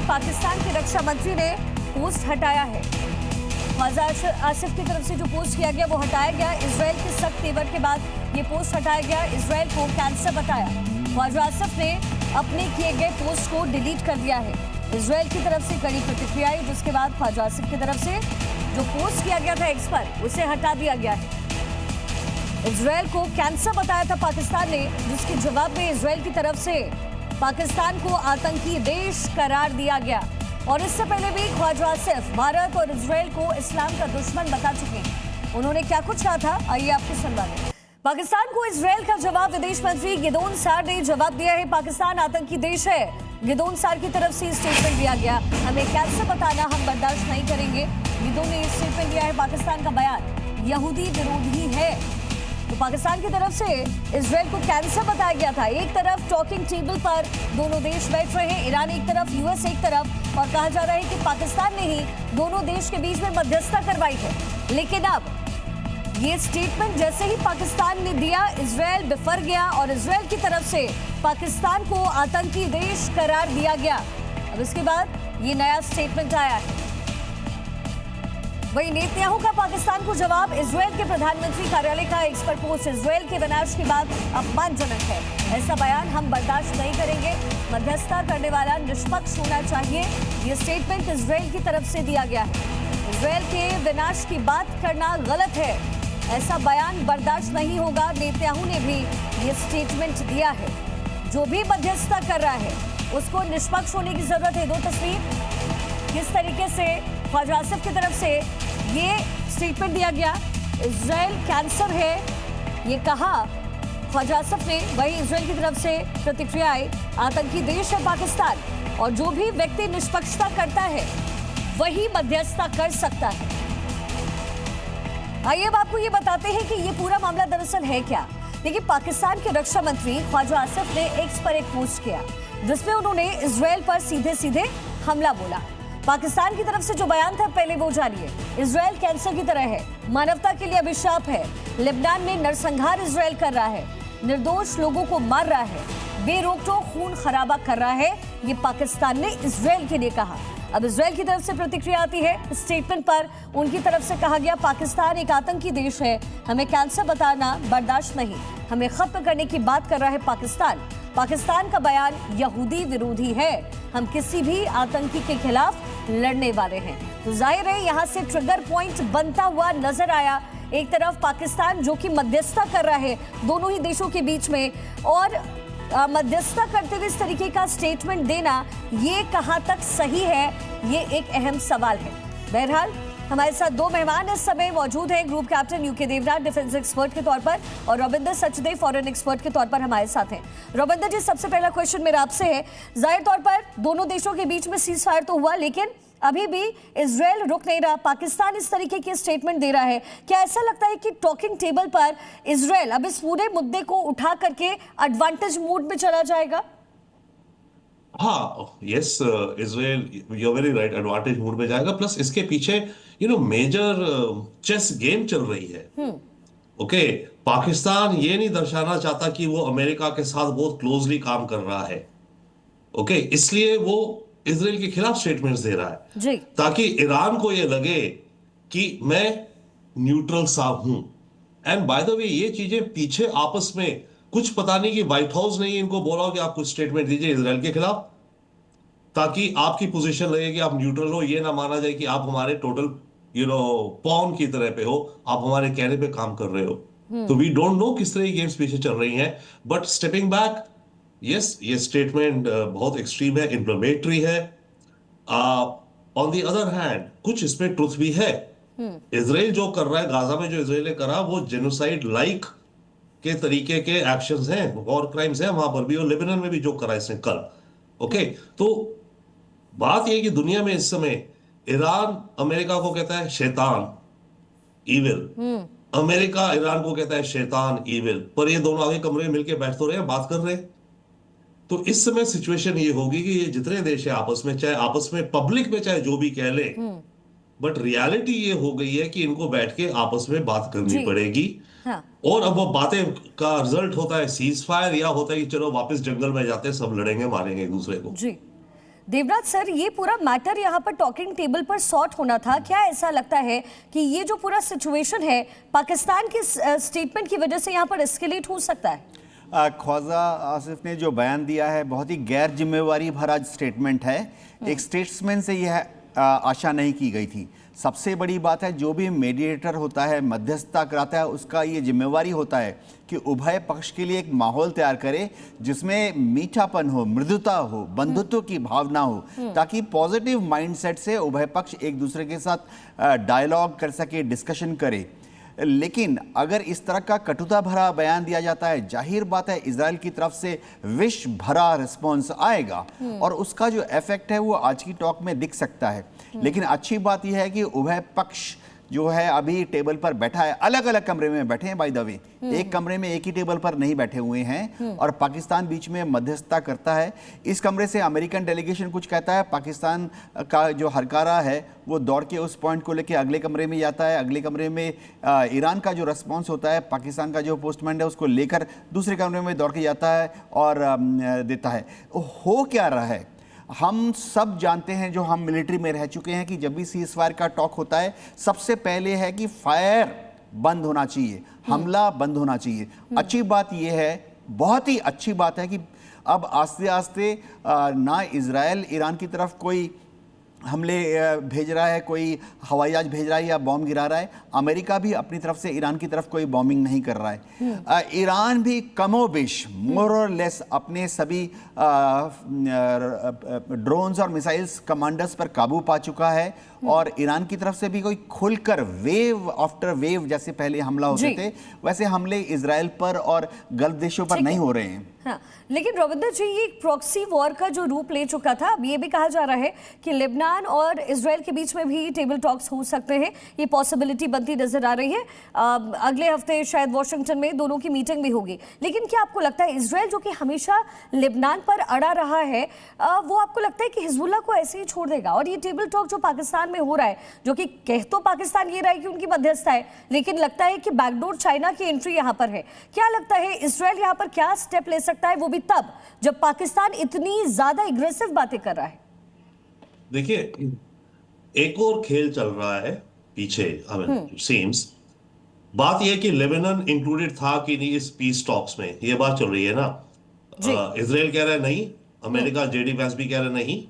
पाकिस्तान के रक्षा मंत्री ने पोस्ट हटाया है। ख्वाजा आसिफ की तरफ से जो पोस्ट किया गया वो हटाया गया। इजराइल के सख्त तेवर के बाद ये पोस्ट हटाया गया। इजराइल को कैंसर बताया। ख्वाजा आसिफ ने अपने किए गए पोस्ट को डिलीट कर दिया है। इजराइल की तरफ से कड़ी प्रतिक्रिया आई, जिसके बाद ख्वाजा आसिफ की तरफ से जो पोस्ट किया गया था एक्स पर, उसे हटा दिया गया है। इजराइल को कैंसर बताया था पाकिस्तान ने, जिसके जवाब में इजराइल की तरफ से पाकिस्तान को आतंकी देश करार दिया गया। और इससे पहले भी ख्वाजा आसिफ भारत और इजराइल को इस्लाम का दुश्मन बता चुके हैं। उन्होंने क्या कुछ कहा था, आइए आपको सुनवा दें। पाकिस्तान को इजराइल का जवाब विदेश मंत्री गिदोन सार ने जवाब दिया है। पाकिस्तान आतंकी देश है। गिदोन सार की तरफ से स्टेटमेंट दिया गया, हमें कैंसर बताना हम बर्दाश्त नहीं करेंगे। गिदोन ने स्टेटमेंट दिया है, पाकिस्तान का बयान यहूदी विरोधी है। तो पाकिस्तान की तरफ से इजराइल को कैंसर बताया गया था। एक तरफ टॉकिंग टेबल पर दोनों देश बैठ रहे हैं, ईरान एक तरफ, यूएस एक तरफ, और कहा जा रहा है कि पाकिस्तान ने ही दोनों देश के बीच में मध्यस्थता करवाई है। लेकिन अब ये स्टेटमेंट जैसे ही पाकिस्तान ने दिया, इजराइल बिफर गया और इजराइल की तरफ से पाकिस्तान को आतंकी देश करार दिया गया। अब इसके बाद ये नया स्टेटमेंट आया है। वहीं नेतन्याहू का पाकिस्तान को जवाब, इजराइल के प्रधानमंत्री कार्यालय का एक्स पर पोस्ट, इजराइल के विनाश की बात अपमानजनक है। ऐसा बयान हम बर्दाश्त नहीं करेंगे। मध्यस्थता करने वाला निष्पक्ष होना चाहिए। ये स्टेटमेंट इजराइल की तरफ से दिया गया है। इजराइल के विनाश की बात करना गलत है। ऐसा बयान बर्दाश्त नहीं होगा। नेतन्याहू ने भी ये स्टेटमेंट दिया है। जो भी मध्यस्थता कर रहा है उसको निष्पक्ष होने की जरूरत है। दो तस्वीर किस तरीके से ख्वाजा आसिफ की तरफ से ये स्टेटमेंट दिया गया, इजराइल कैंसर है ये कहा ख्वाजा आसिफ ने। वही इजराइल की तरफ से प्रतिक्रिया आई, आतंकी देश है पाकिस्तान और जो भी व्यक्ति निष्पक्षता करता है वही मध्यस्थता कर सकता है। आइए अब आपको ये बताते हैं कि ये पूरा मामला दरअसल है क्या। देखिए, पाकिस्तान के रक्षा मंत्री ख्वाजा आसिफ ने एक्स पर एक पोस्ट किया, जिसमें उन्होंने इजराइल पर सीधे सीधे हमला बोला। पाकिस्तान की तरफ से जो बयान था पहले वो जानिए। इजराइल कैंसर की तरह है, मानवता के लिए अभिशाप है। लेबनान में नरसंहार इजराइल कर रहा है, निर्दोष लोगों को मार रहा है, बेरोक-टोक खून खराबा कर रहा है। ये पाकिस्तान ने इजराइल के लिए कहा। अब इजराइल की तरफ से प्रतिक्रिया आती है। स्टेटमेंट पर उनकी तरफ से कहा गया, पाकिस्तान एक आतंकी देश है, हमें कैंसर बताना बर्दाश्त नहीं, हमें खत्म करने की बात कर रहा है पाकिस्तान। पाकिस्तान का बयान यहूदी विरोधी है, हम किसी भी आतंकी के खिलाफ लड़ने वाले हैं। तो जाहिर है यहाँ से ट्रिगर पॉइंट बनता हुआ नजर आया। एक तरफ पाकिस्तान जो कि मध्यस्थता कर रहा है दोनों ही देशों के बीच में, और मध्यस्थता करते हुए इस तरीके का स्टेटमेंट देना, ये कहाँ तक सही है, ये एक अहम सवाल है। बहरहाल हमारे साथ दो मेहमान इस समय मौजूद हैं। Group captain U K Devnath defence expert के तौर पर और रविंदर सचदेव फॉरेन एक्सपर्ट के तौर पर हमारे साथ हैं। रविंदर जी, सबसे पहला क्वेश्चन मेरा आपसे है, जाहिर तौर पर दोनों देशों के बीच में सीज फायर तो हुआ, लेकिन अभी भी इजराइल रुक नहीं रहा, पाकिस्तान इस तरीके के स्टेटमेंट दे रहा है। क्या ऐसा लगता है कि टॉकिंग टेबल पर इजराइल अब इस पूरे मुद्दे को उठा करके एडवांटेज मोड में चला जाएगा? हाँ, yes, Israel, you are very right, advantage mode में जाएगा। प्लस इसके पीछे मेजर चेस गेम चल रही है। ओके, पाकिस्तान ये नहीं दर्शाना चाहता कि वो अमेरिका के साथ बहुत क्लोजली काम कर रहा है। ओके, इसलिए वो इजराइल के खिलाफ स्टेटमेंट्स दे रहा है जी, ताकि ईरान को ये लगे कि मैं न्यूट्रल सा हूं। एंड बाय द वे, ये चीजें पीछे आपस में कुछ पता नहीं कि व्हाइट हाउस ने इनको बोला हो कि आप कुछ स्टेटमेंट दीजिए इजराइल के खिलाफ, ताकि आपकी पोजीशन लगे कि आप न्यूट्रल हो, ये ना माना जाए कि आप हमारे टोटल पॉन की तरह पे हो, आप हमारे कहने पे काम कर रहे हो। तो वी डोंट नो किस तरह की गेम्स पीछे चल रही हैं। बट स्टेपिंग बैक, यस, ये स्टेटमेंट बहुत एक्सट्रीम है, इन्फ्लेमेटरी है। ऑन द अदर हैंड कुछ इसमें ट्रुथ भी है। इजराइल जो कर रहा है, गाजा में जो इजराइल ने करा, वो जेनोसाइड लाइक के तरीके के एक्शंस हैं, वॉर क्राइम्स हैं वहां पर भी, और लेबनान में भी जो करा इसने कल। ओके, तो बात यह कि दुनिया में इस समय ईरान अमेरिका को कहता है शैतान, इविल। अमेरिका ईरान को कहता है शैतान, इविल, पर ये दोनों आगे कमरे में मिलकर बैठ तो रहे हैं, बात कर रहे हैं। तो इस समय सिचुएशन ये होगी कि ये जितने देश है आपस में, चाहे आपस में पब्लिक में चाहे जो भी कह ले, बट रियलिटी ये हो गई है कि इनको बैठ के आपस में बात करनी पड़ेगी। हाँ। और अब वो बातें का रिजल्ट होता है सीज फायर, या होता है कि चलो वापस जंगल में जाते हैं, सब लड़ेंगे मारेंगे एक दूसरे को। जी, देवराज सर, ये पूरा मैटर यहाँ पर टॉकिंग टेबल पर सॉर्ट होना था। क्या ऐसा लगता है कि ये जो पूरा सिचुएशन है पाकिस्तान के स्टेटमेंट की वजह से यहाँ पर एस्केलेट हो सकता है? ख्वाजा आसिफ ने जो बयान दिया है बहुत ही गैर जिम्मेवारी भरा स्टेटमेंट है। एक स्टेट्समैन से यह आशा नहीं की गई थी। सबसे बड़ी बात है, जो भी मीडिएटर होता है, मध्यस्थता कराता है, उसका ये जिम्मेवारी होता है कि उभय पक्ष के लिए एक माहौल तैयार करे जिसमें मीठापन हो, मृदुता हो, बंधुत्व की भावना हो, ताकि पॉजिटिव माइंडसेट से उभय पक्ष एक दूसरे के साथ डायलॉग कर सके, डिस्कशन करे। लेकिन अगर इस तरह का कटुता भरा बयान दिया जाता है, जाहिर बात है इजराइल की तरफ से विष भरा रिस्पॉन्स आएगा और उसका जो इफेक्ट है वो आज की टॉक में दिख सकता है। लेकिन अच्छी बात यह है कि उभय पक्ष जो है अभी टेबल पर बैठा है, अलग अलग कमरे में बैठे हैं। बाय द वे, एक कमरे में एक ही टेबल पर नहीं बैठे हुए हैं और पाकिस्तान बीच में मध्यस्थता करता है। इस कमरे से अमेरिकन डेलीगेशन कुछ कहता है, पाकिस्तान का जो हरकारा है वो दौड़ के उस पॉइंट को लेके अगले कमरे में जाता है, अगले कमरे में ईरान का जो रिस्पॉन्स होता है, पाकिस्तान का जो पोस्टमैन है उसको लेकर दूसरे कमरे में दौड़ के जाता है और देता है। हो क्या रहा है, हम सब जानते हैं जो हम मिलिट्री में रह चुके हैं कि जब भी सीज फायर का टॉक होता है सबसे पहले है कि फायर बंद होना चाहिए, हमला बंद होना चाहिए। अच्छी बात यह है, बहुत ही अच्छी बात है कि अब आस्ते आस्ते ना इजराइल ईरान की तरफ कोई हमले भेज रहा है, कोई हवाई जहाज भेज रहा है या बॉम्ब गिरा रहा है। अमेरिका भी अपनी तरफ से ईरान की तरफ कोई बॉम्बिंग नहीं कर रहा है। ईरान भी कमोबेश मोर और लेस अपने सभी ड्रोन्स और मिसाइल्स कमांडर्स पर काबू पा चुका है और ईरान की तरफ से भी कोई खुलकर वेव आफ्टर वेव जैसे पहले हमला होते थे वैसे हमले इजराइल पर और गल्फ देशों पर नहीं हो रहे हैं। हाँ, लेकिन रविंदर जी, ये प्रॉक्सी वॉर का जो रूप ले चुका था, अब ये भी कहा जा रहा है कि लेबनान और इजराइल के बीच में भी टेबल टॉक्स हो सकते हैं। ये पॉसिबिलिटी बनती नजर आ रही है। अगले हफ्ते शायद वॉशिंगटन में दोनों की मीटिंग भी होगी। लेकिन क्या आपको लगता है इजराइल जो कि हमेशा लेबनान पर अड़ा रहा है, वो आपको लगता है कि हिजबुल्लाह को ऐसे ही छोड़ देगा? और ये टेबल टॉक जो पाकिस्तान में हो रहा है, जो कि कह तो पाकिस्तान ये रहा है कि उनकी मध्यस्थता है, लेकिन लगता है कि बैकडोर चाइना की एंट्री यहाँ पर है। क्या लगता है इजराइल यहाँ पर क्या स्टेप ले सकता है, वो भी तब जब पाकिस्तान इतनी ज्यादा एग्रेसिव बातें कर रहा है? देखिए, एक और खेल चल रहा है पीछे, सीम्स। बात यह कि लेबनान इंक्लूडेड था कि नहीं इस पीस टॉक्स में, ये बात चल रही है ना। इजराइल कह रहा है नहीं, अमेरिका जेडी वैंस भी कह रहा है नहीं,